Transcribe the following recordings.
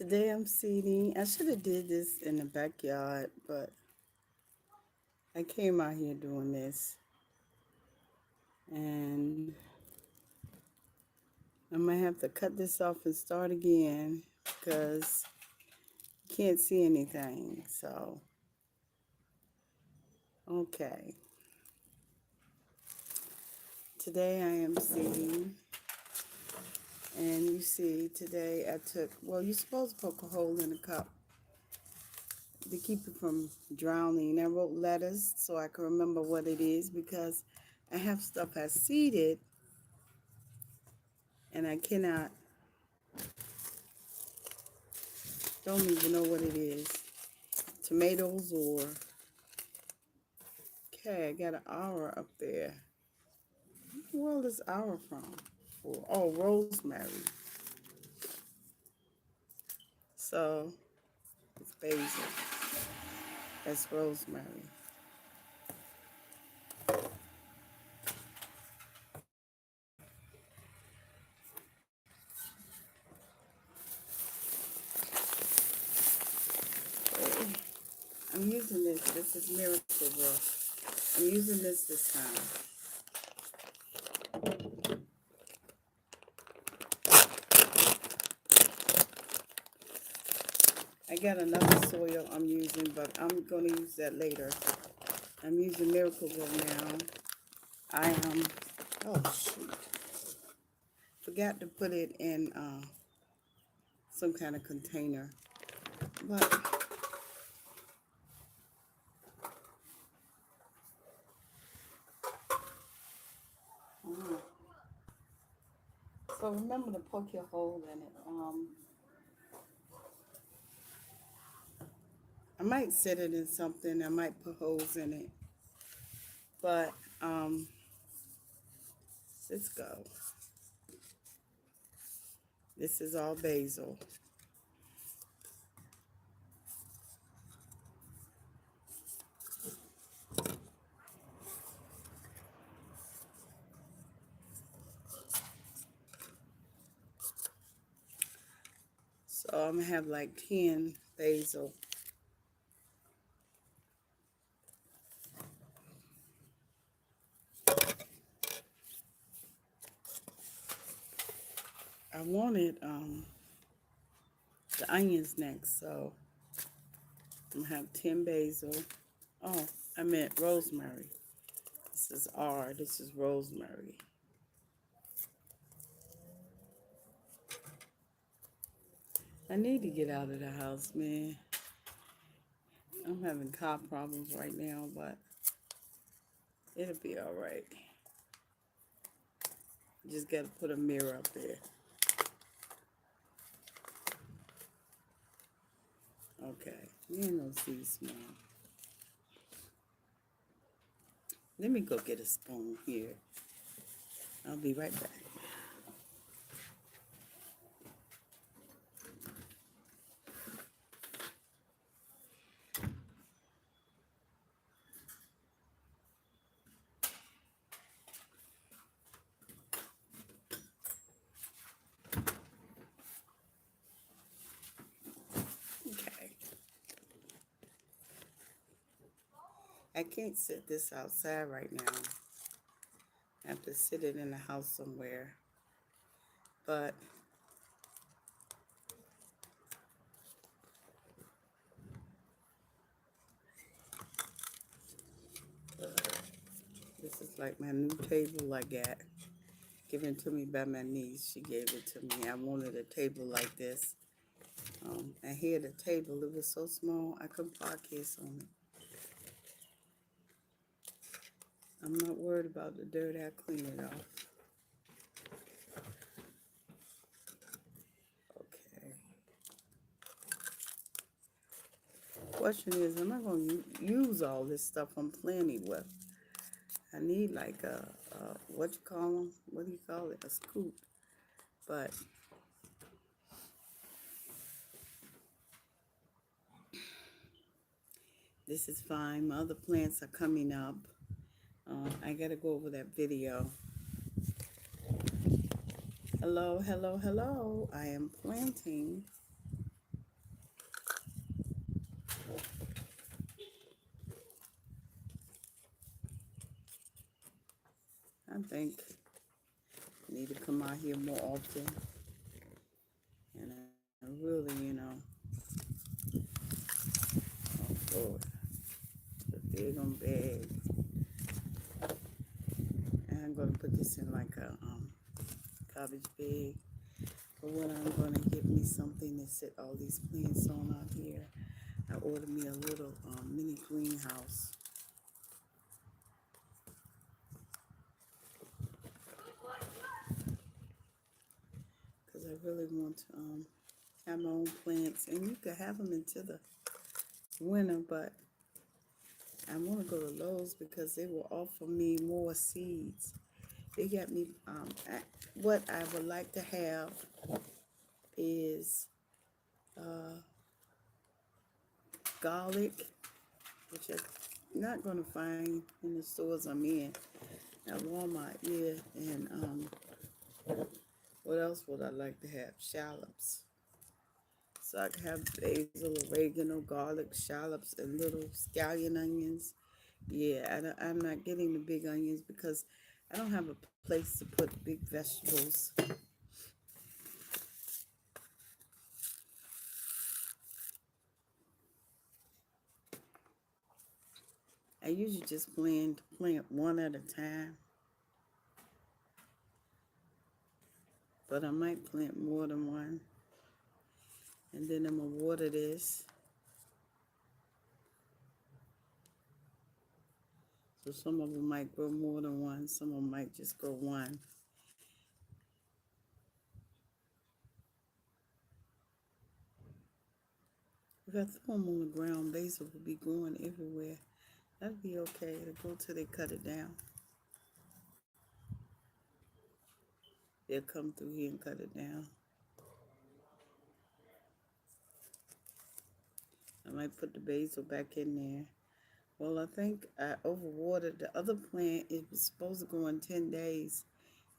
Today I'm seeding. I should have did this in the backyard, but I came out here doing this. And I might have to cut this off and start again because you can't see anything. So, okay. Today I am seeding. And you see, today I took, well, you're supposed to poke a hole in the cup to keep it from drowning. I wrote letters so I can remember what it is because I have stuff I seeded and I don't even know what it is. Tomatoes or, okay, I got an hour up there. Where the world is hour from? Oh, rosemary. So, it's basil. That's rosemary. Okay. I'm using this. This is Miracle Grow. I'm using this time. I got another soil I'm using, but I'm going to use that later. I'm using Miracle Grow now. I oh shoot. Forgot to put it in some kind of container. But so remember to poke your hole in it. I might set it in something. I might put holes in it. But let's go. This is all basil. So I'm gonna have like 10 basil. I wanted the onions next, so I'm gonna have 10 basil. Oh, I meant rosemary. This is R. This is rosemary. I need to get out of the house, man. I'm having car problems right now, but it'll be all right. Just got to put a mirror up there. Okay, you know, see small. Let me go get a spoon here. I'll be right back. Okay. I can't sit this outside right now. I have to sit it in the house somewhere. But this is like my new table I got. Given to me by my niece. She gave it to me. I wanted a table like this. I had a table. It was so small I couldn't podcast on it. I'm not worried about the dirt. I'll clean it off. Okay. Question is, am I going to use all this stuff I'm planning with? I need like what you call them? What do you call it? A scoop. But this is fine. My other plants are coming up. I got to go over that video. Hello, hello, hello. I am planting I think I need to come out here more often. And I really, oh Lord, the big on bag. And I'm gonna put this in like a garbage bag. But what I'm gonna get me something to set all these plants on out here. I ordered me a little mini greenhouse because I really want to have my own plants, and you could have them into the winter, but I want to go to Lowe's because they will offer me more seeds. They got me, what I would like to have is uh, garlic, which I'm not going to find in the stores I'm in. At Walmart, yeah, and what else would I like to have? Shallots. So I can have basil, oregano, garlic, shallots, and little scallion onions. Yeah, I'm not getting the big onions because I don't have a place to put big vegetables. I usually just plant one at a time, but I might plant more than one. And then I'm gonna water this. So some of them might grow more than one, some of them might just grow one. If I throw them on the ground, basil will be growing everywhere. That'd be okay to go till they cut it down. They'll come through here and cut it down. I might put the basil back in there. Well, I think I overwatered the other plant. It was supposed to go in 10 days.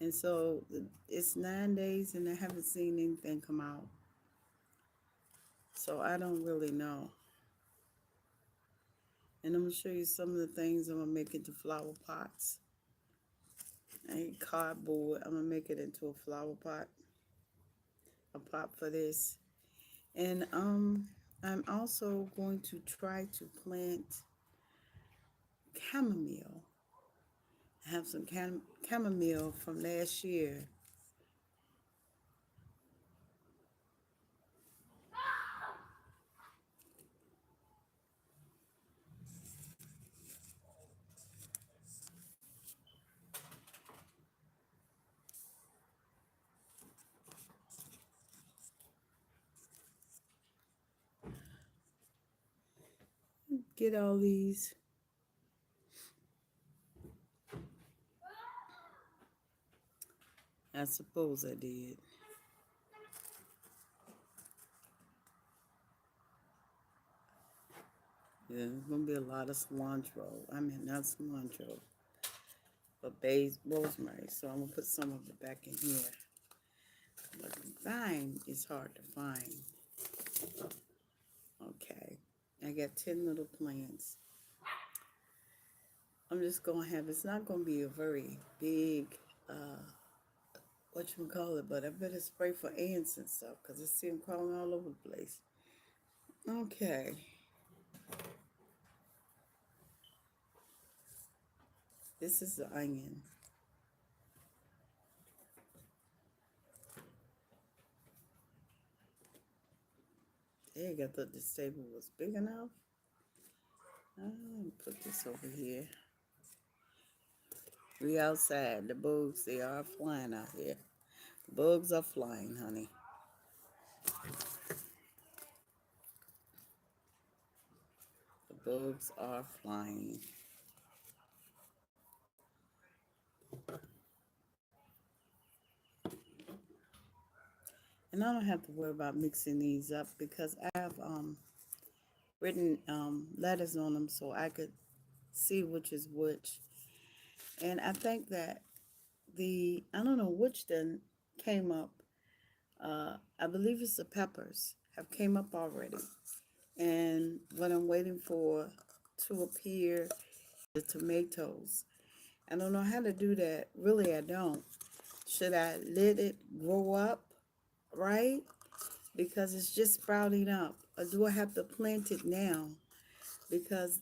And so it's 9 days and I haven't seen anything come out. So I don't really know. And I'm going to show you some of the things I'm going to make into flower pots. I need cardboard. I'm going to make it into a flower pot. A pot for this. And I'm also going to try to plant chamomile. I have some chamomile from last year. Get all these. I suppose I did. Yeah, there's gonna be a lot of cilantro. I mean, not cilantro, but rosemary. So I'm gonna put some of it back in here. But thyme is hard to find. Okay, I got 10 little plants. I'm just gonna have. It's not gonna be a very big, what you call it, but I better spray for ants and stuff because I see them crawling all over the place. Okay. This is the onion. Dang, I thought this table was big enough. Put this over here. We outside. The bugs, they are flying out here. The bugs are flying, honey. The bugs are flying. And I don't have to worry about mixing these up because I have written letters on them so I could see which is which. And I think that I don't know which then came up. I believe it's the peppers have came up already. And what I'm waiting for to appear, the tomatoes. I don't know how to do that. Really, I don't. Should I let it grow up, right? Because it's just sprouting up. Or do I have to plant it now? Because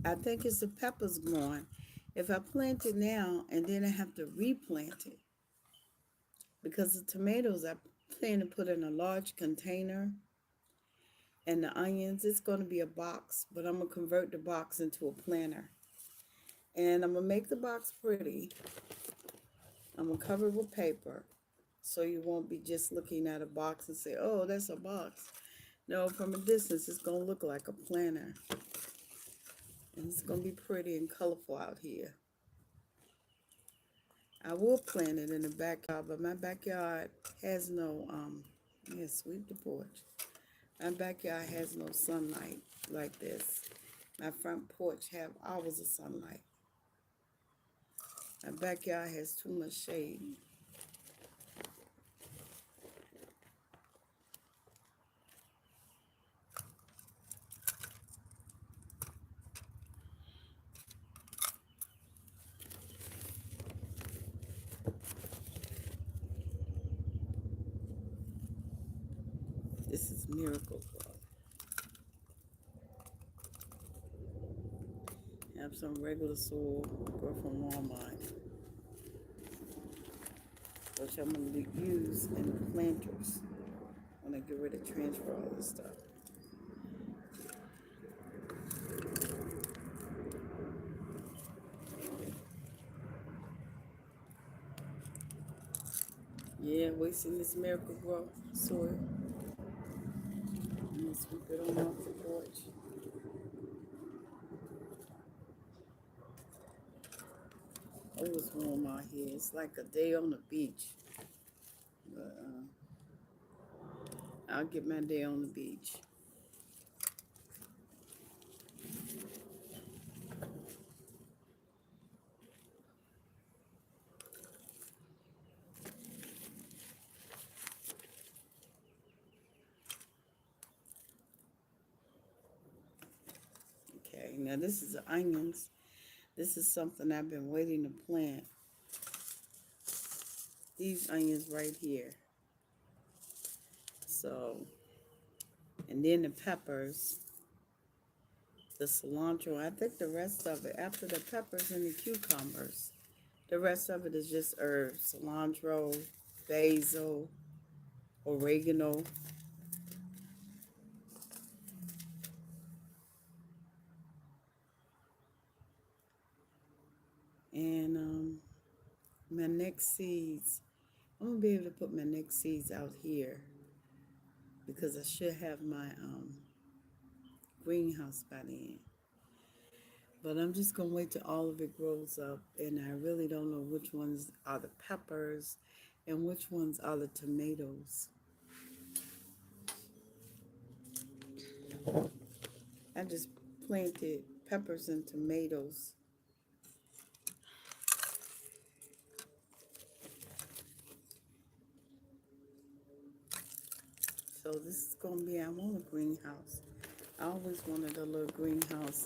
I think it's the peppers growing. If I plant it now and then I have to replant it, because the tomatoes I plan to put in a large container, and the onions, it's going to be a box, but I'm going to convert the box into a planter. And I'm going to make the box pretty. I'm going to cover it with paper so you won't be just looking at a box and say, oh, that's a box. No, from a distance, it's going to look like a planter. And it's going to be pretty and colorful out here. I will plant it in the backyard, but my backyard has no, yeah, sweep the porch. My backyard has no sunlight like this. My front porch have hours of sunlight. My backyard has too much shade. This is Miracle Grow. Have some regular soil grow from Walmart, which I'm going to use in the planters when I get ready to transfer all this stuff. Yeah, wasting this Miracle Grow soil. I'm going to sweep it on off the porch. Oh, it's warm out here. It's like a day on the beach. But I'll get my day on the beach. Okay, now this is the onions. This is something I've been waiting to plant. These onions right here. So, and then the peppers, the cilantro. I think the rest of it, after the peppers and the cucumbers, the rest of it is just herbs. Cilantro, basil, oregano. And my next seeds, I'm going to be able to put my next seeds out here because I should have my greenhouse by then. But I'm just going to wait till all of it grows up, and I really don't know which ones are the peppers and which ones are the tomatoes. I just planted peppers and tomatoes. So this is going to be, I want a greenhouse. I always wanted a little greenhouse.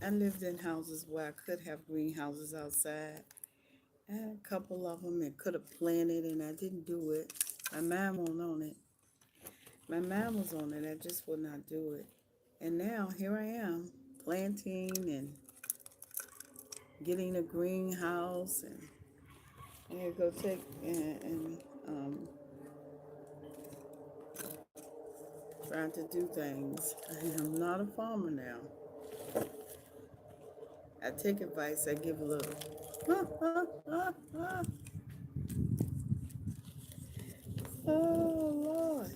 I lived in houses where I could have greenhouses outside. I had a couple of them and could have planted, and I didn't do it. My mind wasn't on it. My mind was on it. I just would not do it. And now here I am planting and getting a greenhouse, and I'm gonna go take and trying to do things. I am not a farmer now. I take advice. I give a little. Oh Lord.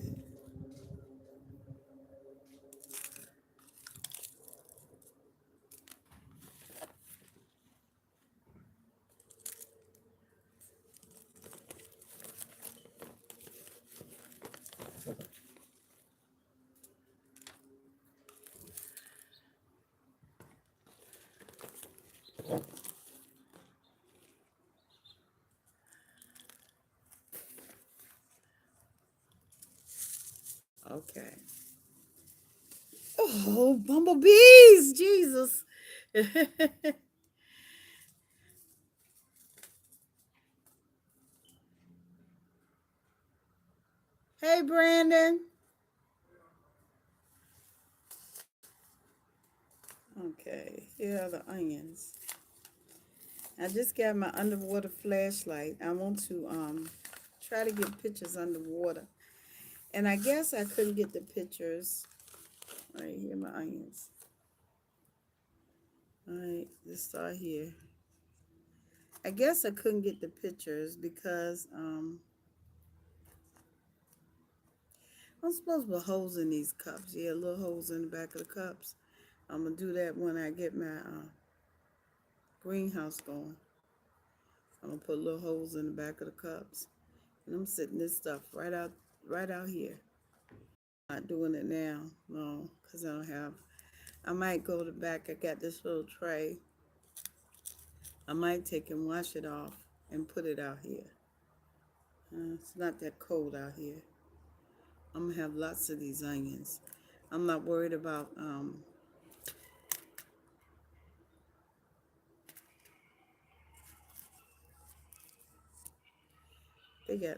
Okay. Oh, bumblebees, Jesus. Hey, Brandon. Okay, here are the onions. I just got my underwater flashlight. I want to try to get pictures underwater. And I guess I couldn't get the pictures. Right here, my onions. All right, let's start here. I guess I couldn't get the pictures because I'm supposed to put holes in these cups. Yeah, little holes in the back of the cups. I'm gonna do that when I get my greenhouse going. I'm gonna put little holes in the back of the cups, and I'm sitting this stuff right out here. Not doing it now, no, cause I don't have. I might go to the back. I got this little tray. I might take and wash it off and put it out here. It's not that cold out here. I'm gonna have lots of these onions. I'm not worried about they got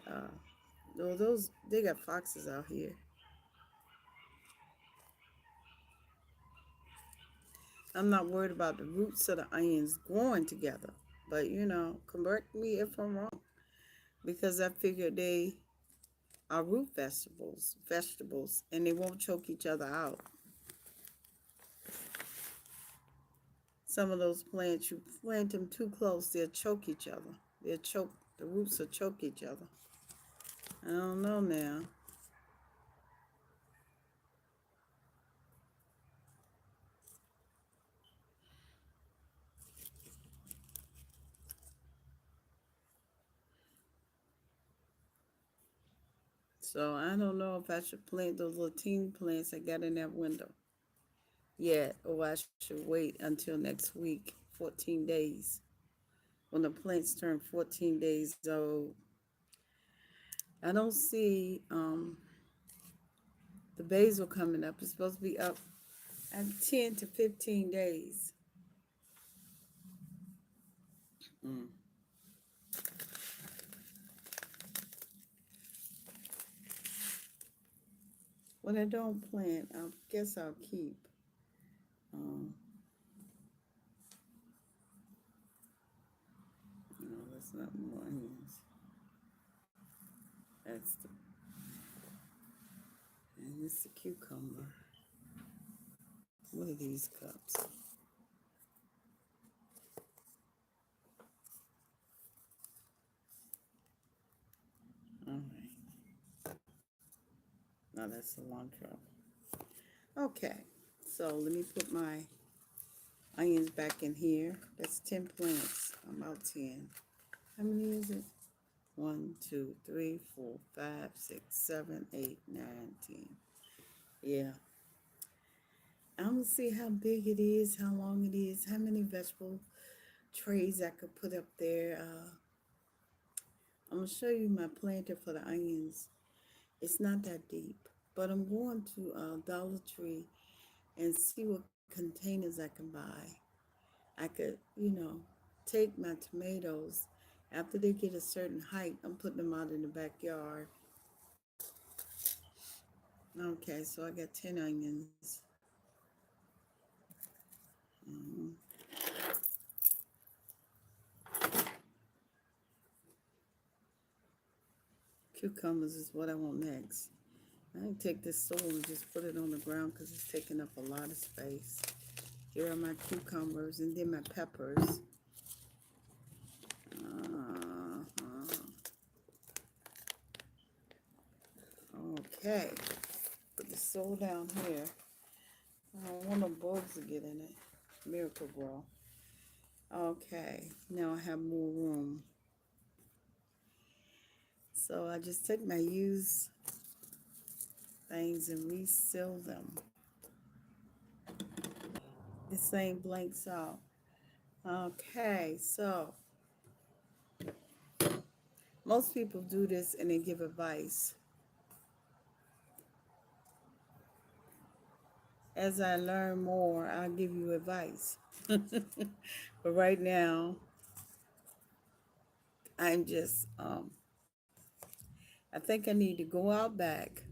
no those they got foxes out here. I'm not worried about the roots of the onions growing together. But correct me if I'm wrong. Because I figured they are root vegetables, and they won't choke each other out. Some of those plants, you plant them too close, they'll choke each other. The roots will choke each other. I don't know now. So I don't know if I should plant those little teeny plants I got in that window yet, or I should wait until next week, 14 days. When the plants turn 14 days old, I don't see the basil coming up. It's supposed to be up in 10 to 15 days. Mm. When I don't plant, I guess I'll keep. Um, no, that's not more onions. That's the, and it's the cucumber. What are these cups? All right. Now that's the long cup. Okay. So let me put my onions back in here. That's 10 plants. I'm out 10. How many is it? 1, 2, 3, 4, 5, 6, 7, 8, 9, 10. Yeah. I'm gonna see how big it is, how long it is, how many vegetable trays I could put up there. I'm gonna show you my planter for the onions. It's not that deep, but I'm going to Dollar Tree and see what containers I can buy. I could, take my tomatoes after they get a certain height. I'm putting them out in the backyard. Okay, so I got 10 onions. Mhm. Cucumbers is what I want next. I can take this soil and just put it on the ground because it's taking up a lot of space. Here are my cucumbers and then my peppers. Uh-huh. Okay, put the soil down here. I don't want no bugs to get in it. Miracle Grow. Okay, now I have more room. So I just take my used things and reseal them. This ain't blanks out. Okay, so most people do this and they give advice. As I learn more, I'll give you advice. But right now, I'm just, I think I need to go out back,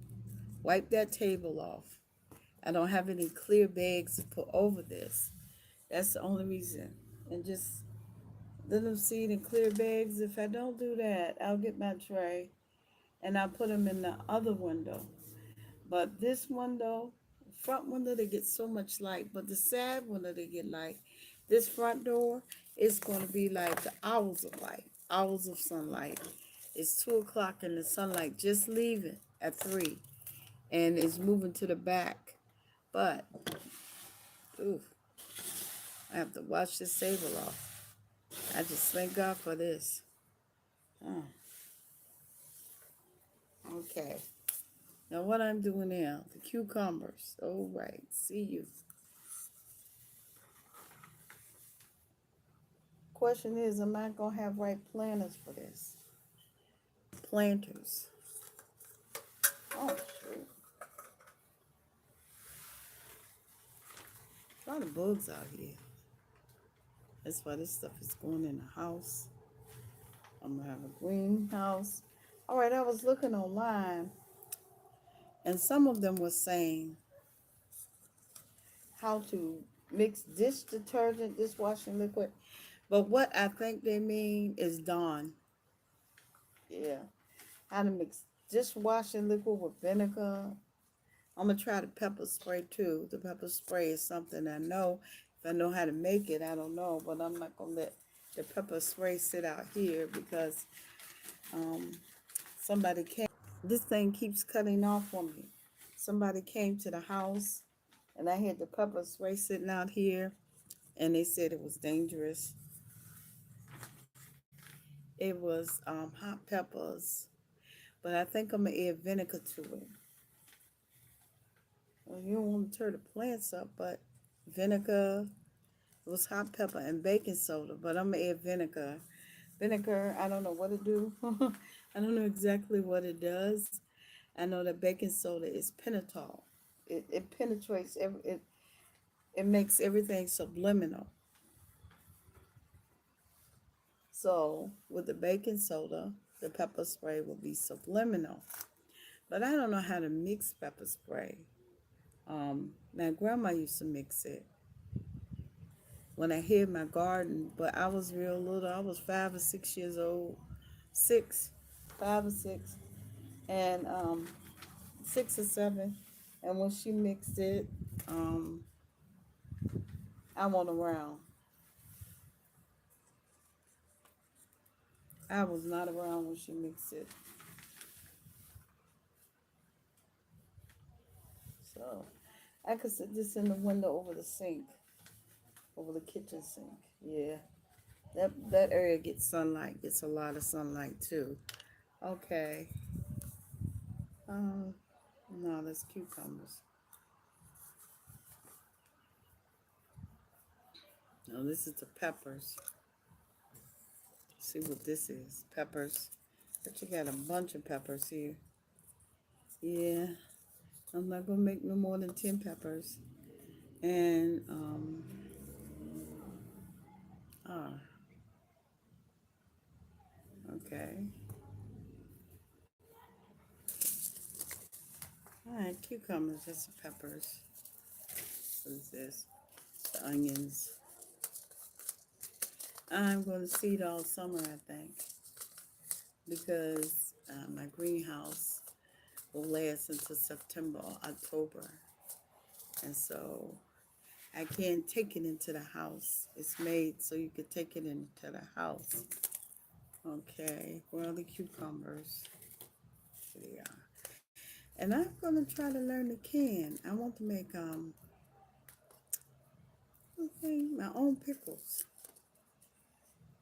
wipe that table off. I don't have any clear bags to put over this. That's the only reason. And just let them see in clear bags. If I don't do that, I'll get my tray and I'll put them in the other window. But this window, front window, they get so much light. But the side window, they get light. This front door is going to be like the hours of light, hours of sunlight. It's 2 o'clock and the sunlight just leaving at 3 and it's moving to the back. But, ooh, I have to wash this sable off. I just thank God for this. Oh, okay. Now what I'm doing now, the cucumbers. All right, see you. Question is, am I gonna have right planters for this? Planters. Oh shoot. A lot of bugs out here. That's why this stuff is going in the house. I'm gonna have a greenhouse. All right, I was looking online and some of them were saying how to mix dish detergent, dishwashing liquid. But what I think they mean is Dawn. Yeah. How to mix dishwashing liquid with vinegar. I'm gonna try the pepper spray too. The pepper spray is something I know. If I know how to make it, I don't know, but I'm not gonna let the pepper spray sit out here because um, somebody came. This thing keeps cutting off on me. Somebody came to the house, and I had the pepper spray sitting out here, and they said it was dangerous. It was hot peppers, but I think I'm gonna add vinegar to it. Well, you don't want to tear the plants up, but vinegar, it was hot pepper and baking soda, but I'm gonna add vinegar. Vinegar, I don't know what it do. I don't know exactly what it does. I know that baking soda is pentothal. It penetrates it makes everything subliminal. So with the baking soda, the pepper spray will be subliminal. But I don't know how to mix pepper spray. My grandma used to mix it when I hid my garden, but I was real little. I was 5 or 6 years old, six, 5 or 6, and 6 or 7. And when she mixed it, um, I wasn't around. I was not around when she mixed it. So I could sit this in the window over the sink, over the kitchen sink. Yeah, that area gets sunlight, gets a lot of sunlight too. Okay. Um, no, that's cucumbers. No, this is the peppers. See what this is? Peppers. But you got a bunch of peppers here. Yeah, I'm not gonna make no more than 10 peppers. And ah, okay. All right, cucumbers. That's the peppers. What is this? The onions. I'm going to seed all summer, I think, because my greenhouse will last until September or October. And so I can't take it into the house. It's made so you could take it into the house. Okay, where are the cucumbers? Here they are. And I'm going to try to learn to can. I want to make okay, my own pickles.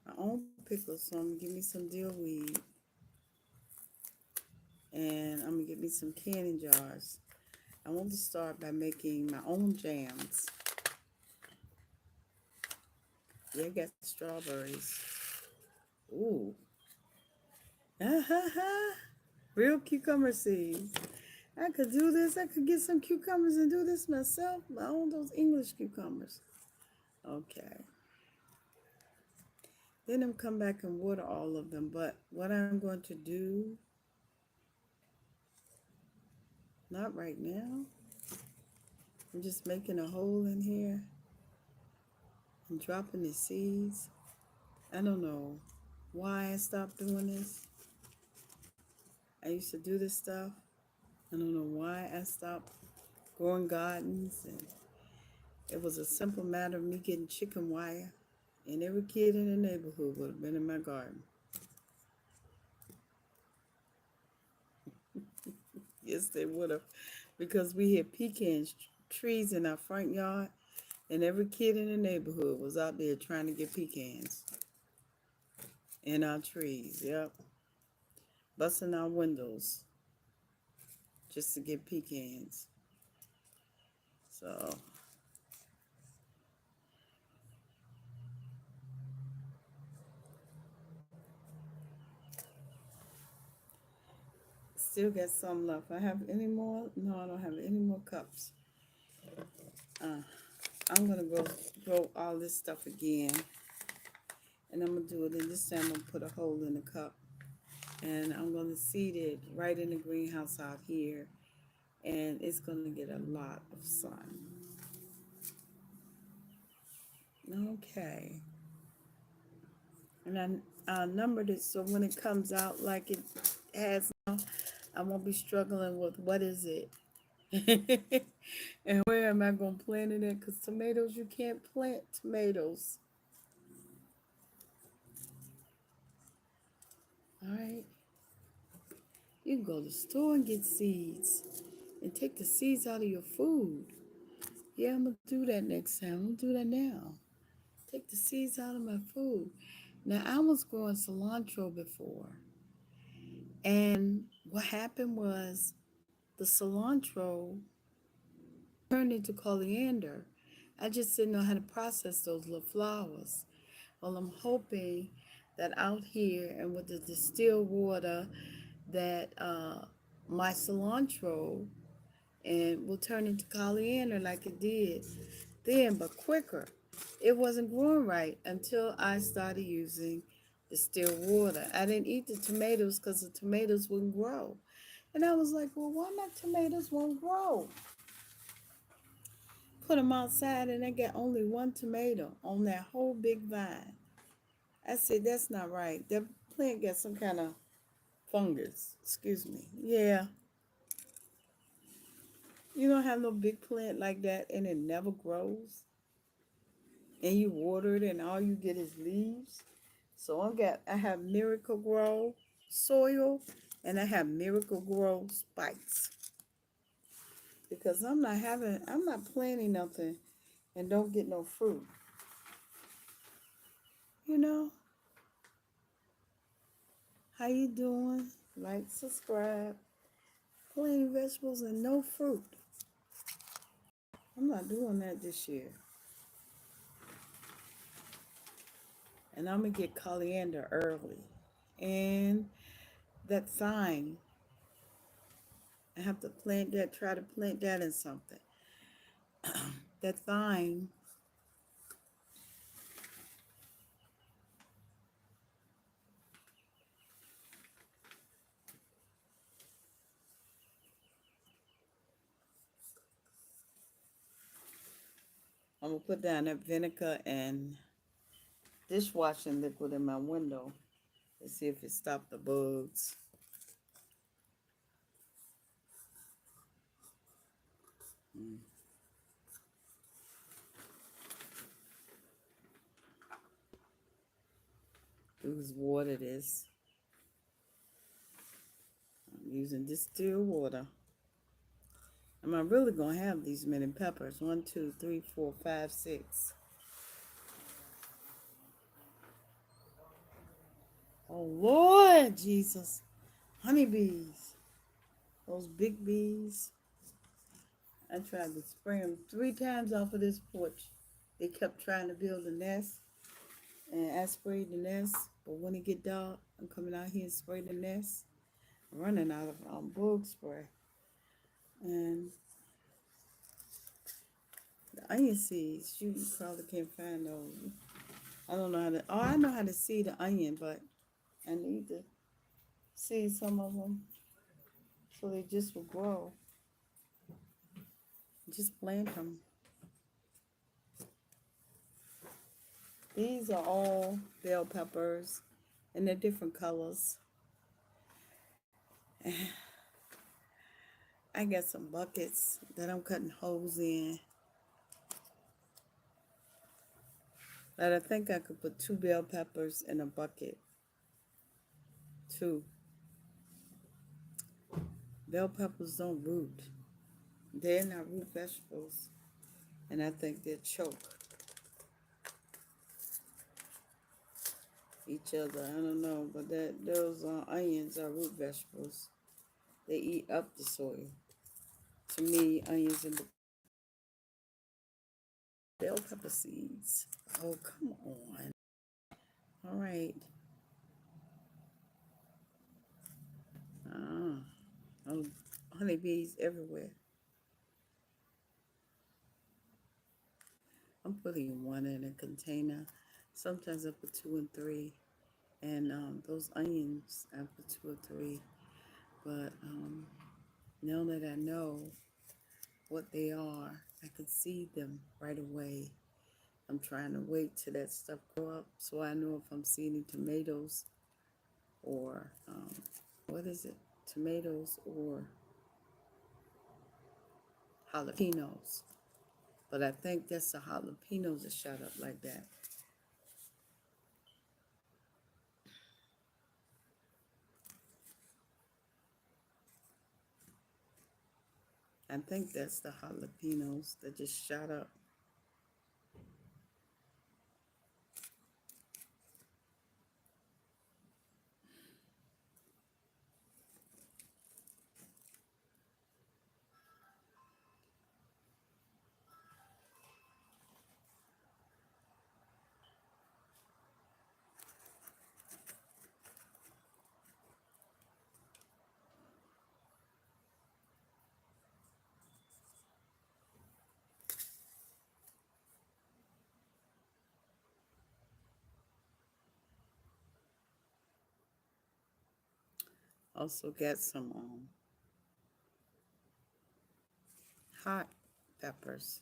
My own pickles. So I'm going to give me some dill weed. And I'm going to get me some canning jars. I want to start by making my own jams. Yeah, I got strawberries. Ooh. Real cucumber seeds. I could do this. I could get some cucumbers and do this myself. I want those English cucumbers. Okay. Then I'm come back and water all of them. But what I'm going to do, not right now. I'm just making a hole in here and dropping the seeds. I don't know why I stopped doing this. I used to do this stuff. I don't know why I stopped growing gardens. And it was a simple matter of me getting chicken wire. And every kid in the neighborhood would have been in my garden. Yes, they would have. Because we had pecan trees in our front yard. And every kid in the neighborhood was out there trying to get pecans in our trees. Yep. Busting our windows just to get pecans. So, still got some left. I have any more? No, I don't have any more cups. Uh, I'm going to go grow all this stuff again. And I'm going to do it. And this time I'm going to put a hole in the cup. And I'm going to seed it right in the greenhouse out here. And it's going to get a lot of sun. Okay. And I numbered it so when it comes out like it has now, I won't be struggling with what is it and where am I going to plant it in? Because tomatoes, you can't plant tomatoes. All right. You can go to the store and get seeds and take the seeds out of your food. Yeah, I'm going to do that next time. I'm going to do that now. Take the seeds out of my food. Now, I was growing cilantro before. And what happened was the cilantro turned into coriander. I just didn't know how to process those little flowers. Well, I'm hoping that out here and with the distilled water that my cilantro and will turn into coriander like it did then, but quicker. It wasn't growing right until I started using distilled water. I didn't eat the tomatoes because the tomatoes wouldn't grow. And I was like, well, why my tomatoes won't grow? Put them outside and I got only one tomato on that whole big vine. I said, that's not right. That plant got some kind of fungus. Excuse me. Yeah. You don't have no big plant like that and it never grows. And you water it and all you get is leaves. So I have Miracle Grow soil and I have Miracle Grow spikes. Because I'm not planting nothing and don't get no fruit. You know? How you doing? Like, subscribe. Plain vegetables and no fruit. I'm not doing that this year. And I'm going to get coriander early. And that thyme, I have to plant that, try to plant that in something. That thyme, I'm going to put down that vinegar and dishwashing liquid in my window to see if it stopped the bugs. Mm. Use water this. I'm using distilled water. Am I really going to have these many peppers? 1, 2, 3, 4, 5, 6. Oh, Lord Jesus. Honeybees. Those big bees. I tried to spray them 3 times off of this porch. They kept trying to build a nest. And I sprayed the nest. But when it get dark, I'm coming out here and spray the nest. I'm running out of bug spray. And the onion seeds, you probably can't find those. I don't know how to, oh, I know how to seed the onion, but I need to seed some of them so they just will grow. Just plant them. These are all bell peppers and they're different colors. I got some buckets that I'm cutting holes in. But I think I could put 2 bell peppers in a bucket. 2. Bell peppers don't root. They're not root vegetables. And I think they choke each other. I don't know, but those onions are root vegetables. They eat up the soil. To me, onions and bell pepper seeds. Oh, come on. All right. Ah, oh, honeybees everywhere. I'm putting 1 in a container. Sometimes I put 2 and 3. And those onions, I put 2 or 3. But now that I know what they are, I can see them right away. I'm trying to wait till that stuff grow up so I know if I'm seeding tomatoes or what is it? Tomatoes or jalapenos. But I think that's the jalapenos that shot up like that. I think that's the jalapenos that just shot up. Also got some hot peppers.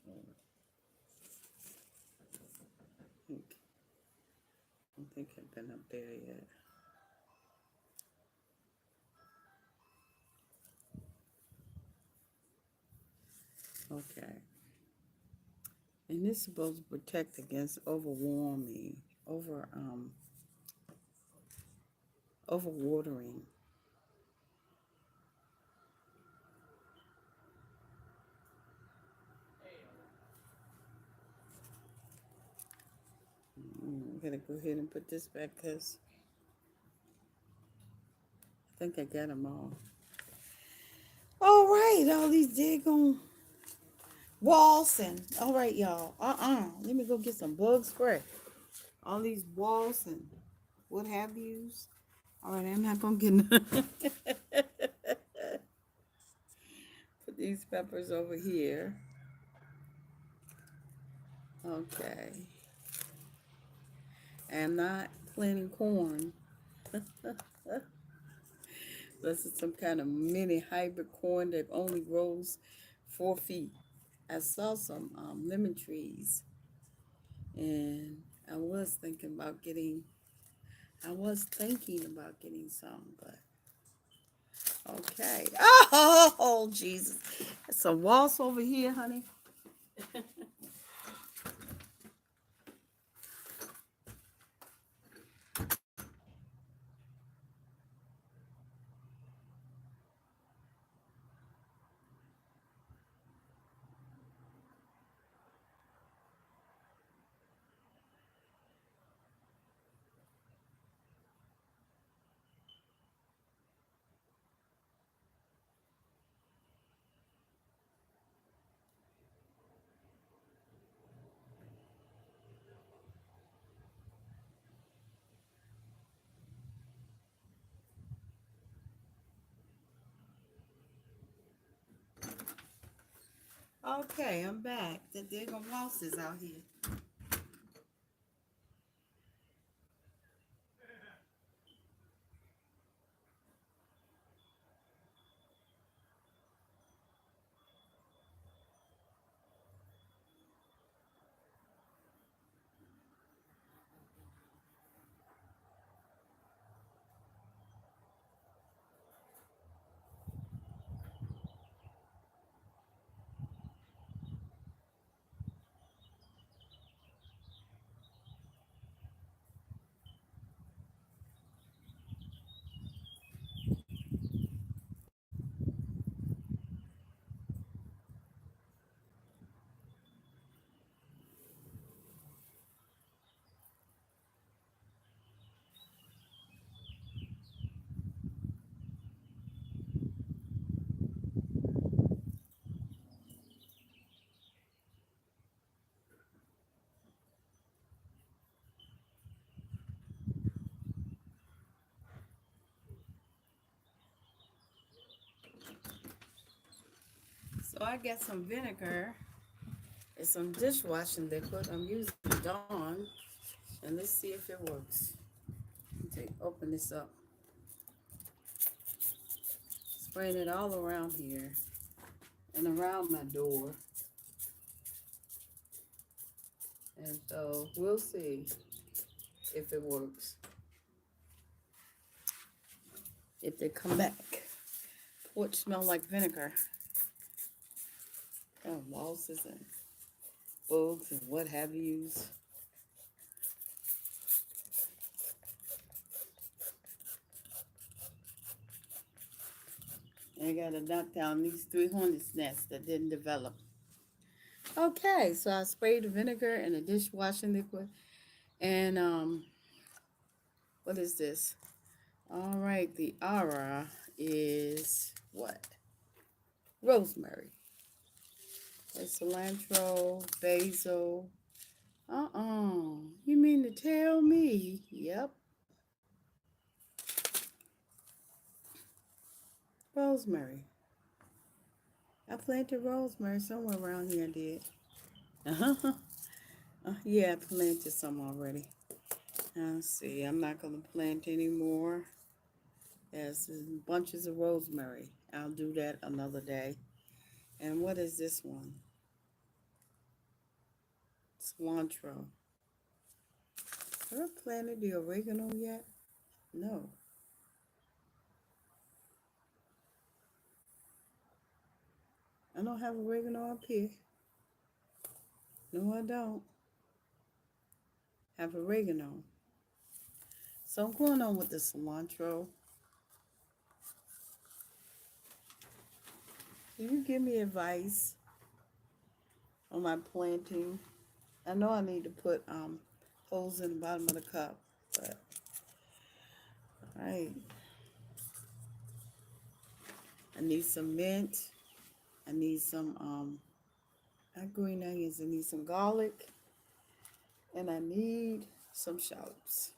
I don't think I've been up there yet. Okay. And this is supposed to protect against overwarming, overwatering. I'm gonna go ahead and put this back because I think I got them all. All right, all these daggone walls and all right, y'all. Let me go get some bug spray. All these walls and what have yous. All right, I'm not gonna get none. Put these peppers over here. Okay. I'm not planting corn. This is some kind of mini hybrid corn that only grows 4 feet. I saw some lemon trees, and I was thinking about getting some, but okay. Oh, Jesus. Some walls over here, honey. Okay, I'm back. The digger mouse is out here. So I got some vinegar and some dishwashing liquid. I'm using Dawn, and let's see if it works. Open this up, spraying it all around here and around my door. And so we'll see if it works. If they come back. Porch smell like vinegar. Mosses and bugs and what have yous. And I gotta knock down these 3 hornets nests that didn't develop. Okay, so I sprayed the vinegar and the dishwashing liquid. And what is this? All right, the aura is what? Rosemary. There's cilantro, basil. You mean to tell me? Yep. Rosemary. I planted rosemary somewhere around here, I did. Uh-huh. Yeah, I planted some already. Let's see, I'm not going to plant any more. There's bunches of rosemary. I'll do that another day. And what is this one? Cilantro. Have I planted the oregano yet? No. I don't have oregano up here. No, I don't have oregano. So I'm going on with the cilantro. Can you give me advice on my planting? I know I need to put holes in the bottom of the cup, but all right. I need some mint. I need some not green onions. I need some garlic, and I need some shallots.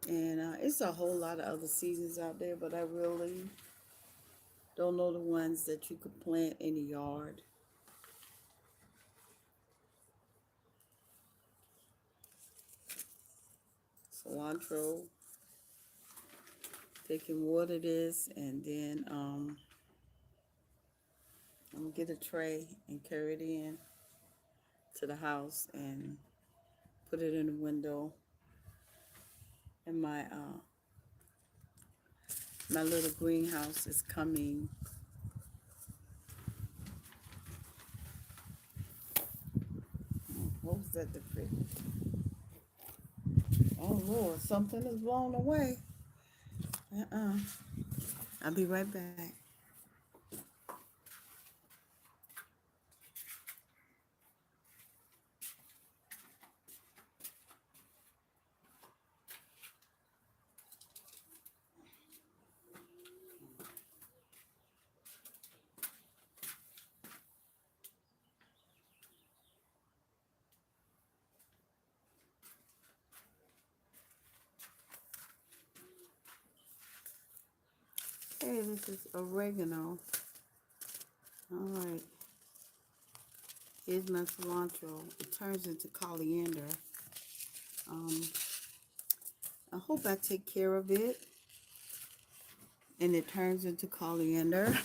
And it's a whole lot of other seasons out there, but I really don't know the ones that you could plant in the yard. Cilantro. Taking water this, and then I'm gonna get a tray and carry it in to the house and put it in the window. And my little greenhouse is coming. What was that? The fridge? Oh Lord, something is blown away. I'll be right back. Hey, this is oregano. All right. Here's my cilantro. It turns into coriander. Um, I hope I take care of it and it turns into coriander.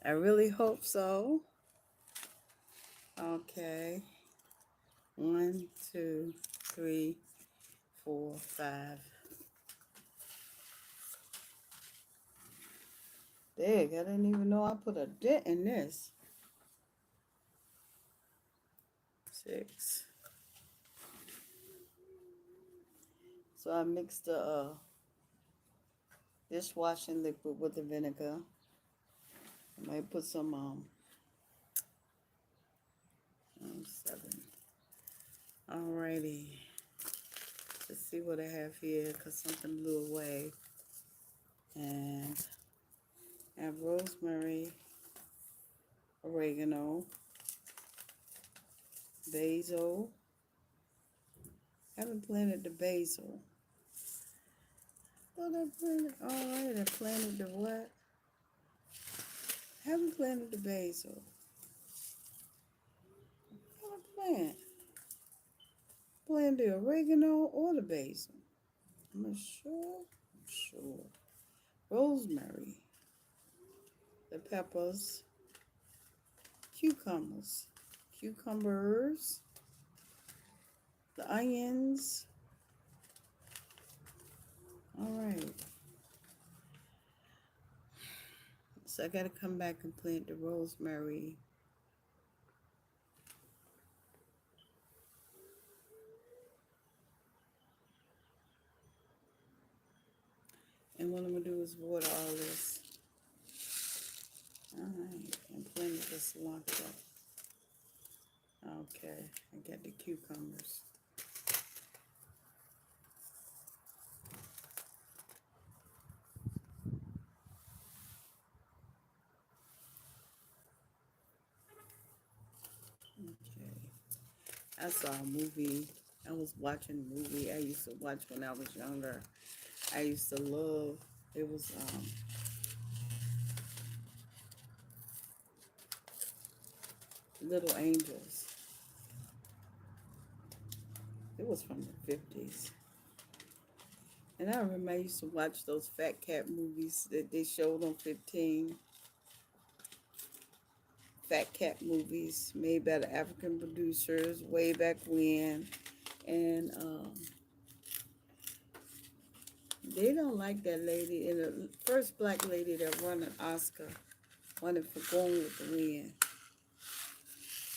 I really hope so. Okay. 1, 2, 3, 4, 5. Dang, I didn't even know I put a dent in this. 6. So I mixed the dishwashing liquid with the vinegar. I might put some 7. Alrighty. Let's see what I have here, because something blew away. And I have rosemary, oregano, basil. I haven't planted the basil. Thought I planted, alright, I planted the what? I haven't planted the basil. What I plant? Plant the oregano or the basil? I'm not sure. I'm sure. Rosemary, the peppers, cucumbers, the onions. All right. So I got to come back and plant the rosemary. And what I'm going to do is water all this. All right. And plant the cilantro. Okay. I got the cucumbers. Okay. I saw a movie. I was watching a movie I used to watch when I was younger. I used to love. It was Little Angels. It was from the 50s. And I remember I used to watch those Fat Cat movies that they showed on 15. Fat Cat movies made by the African producers way back when. And they don't like that lady. And the first black lady that won an Oscar, won it for Going with the Wind.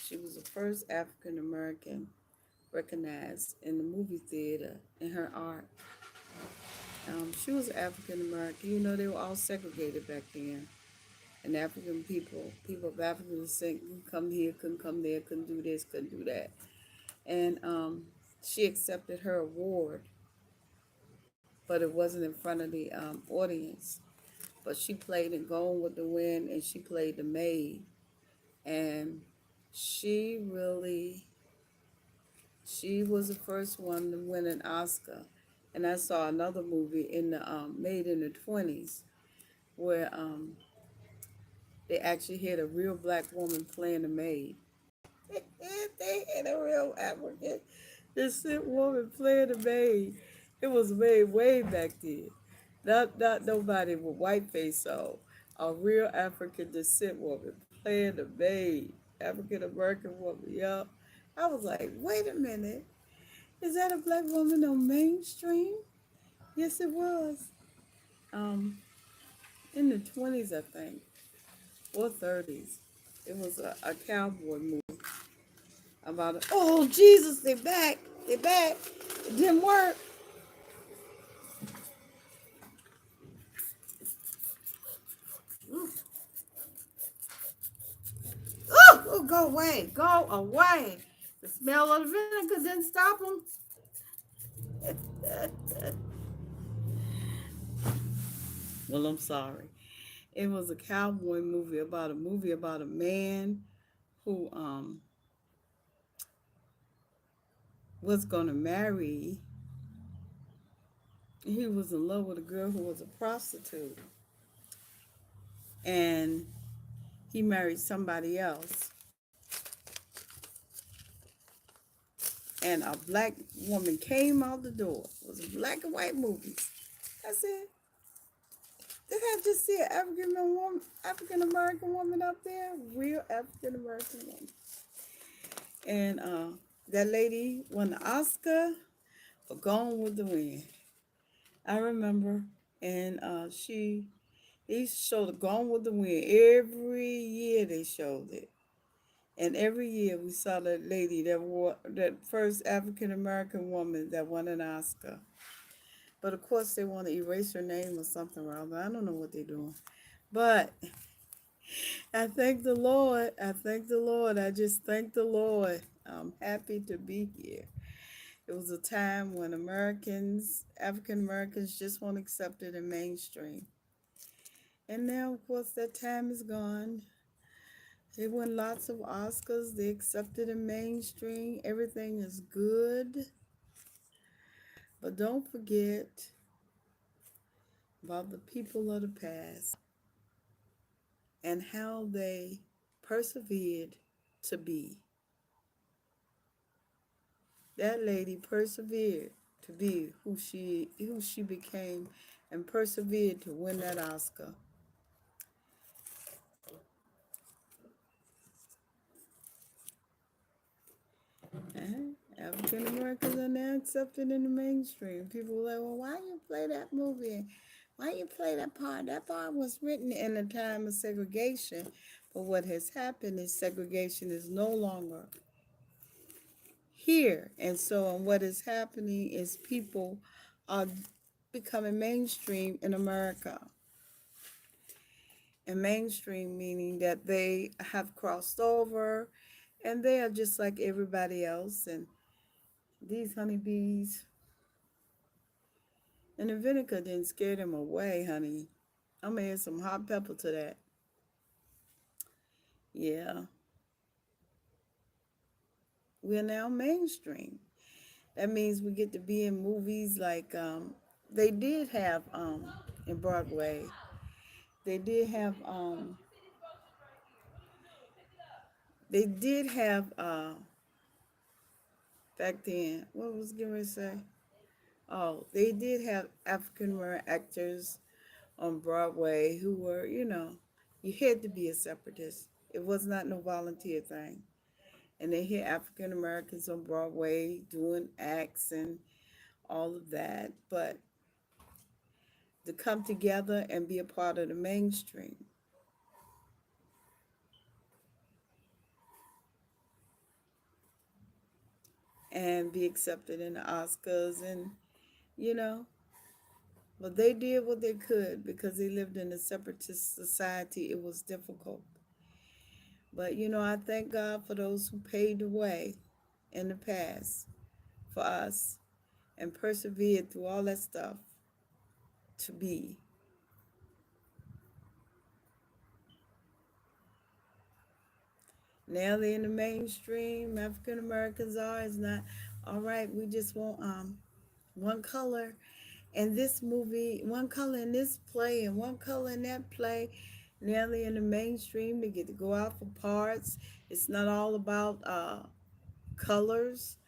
She was the first African American recognized in the movie theater in her art. She was African American. You know, they were all segregated back then. And African people of African descent, couldn't come here, couldn't come there, couldn't do this, couldn't do that. And she accepted her award, but it wasn't in front of the audience. But she played in Gone with the Wind, and she played the maid. And she was the first one to win an Oscar. And I saw another movie in the made in the 20s where they actually had a real black woman playing a maid. They had a real African descent woman playing a maid. It was made way back then. Not nobody with white face on. A real African descent woman playing a maid. African American woman, yup. I was like, wait a minute. Is that a black woman on mainstream? Yes, it was. Um, in the 20s, I think, or 30s. It was a cowboy movie about oh Jesus, they back, they back. It didn't work. Oh, go away, go away. The smell of the vinegar didn't stop them. Well, I'm sorry. It was a cowboy movie about a man who was gonna marry. He was in love with a girl who was a prostitute, and he married somebody else. and a black woman came out the door. It was a black and white movie. I said, did I just see an African American woman up there? Real African American woman. And that lady won the Oscar for Gone with the Wind. I remember. And they used to show the Gone with the Wind. Every year they showed it. And every year we saw that lady that wore that first African American woman that won an Oscar. But of course they want to erase her name or something or other. I don't know what they're doing. But I thank the Lord. I thank the Lord. I just thank the Lord. I'm happy to be here. It was a time when African Americans, just weren't accepted in mainstream. And now, of course, that time is gone. They won lots of Oscars. They accepted in mainstream. Everything is good. But don't forget about the people of the past and how they persevered to be. That lady persevered to be who she became and persevered to win that Oscar. African Americans are now accepted in the mainstream. People are like, well, why you play that movie? Why you play that part? That part was written in a time of segregation. But what has happened is segregation is no longer here. And so what is happening is people are becoming mainstream in America. And mainstream meaning that they have crossed over and they are just like everybody else. And these honeybees and the vinegar didn't scare them away, honey. I'm gonna add some hot pepper to that. Yeah, we're now mainstream. That means we get to be in movies like they did have in Broadway. They did have they did have back then. What was I going to say? Oh, they did have African American actors on Broadway who were, you had to be a separatist. It was not no volunteer thing. And they hear African Americans on Broadway doing acts and all of that. But to come together and be a part of the mainstream and be accepted in the Oscars and, you know, but they did what they could because they lived in a separatist society. It was difficult. But, I thank God for those who paved the way in the past for us and persevered through all that stuff to be. Now they're in the mainstream. African Americans are. It's not all right. We just want one color in this movie, one color in this play, and one color in that play. Now they're in the mainstream. They get to go out for parts. It's not all about colors.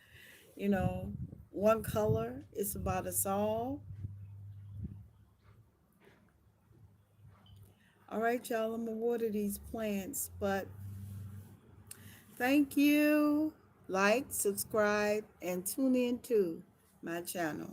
You know, one color. It's about us all. All right, y'all. I'm gonna water these plants, but thank you. Like, subscribe, and tune in to my channel.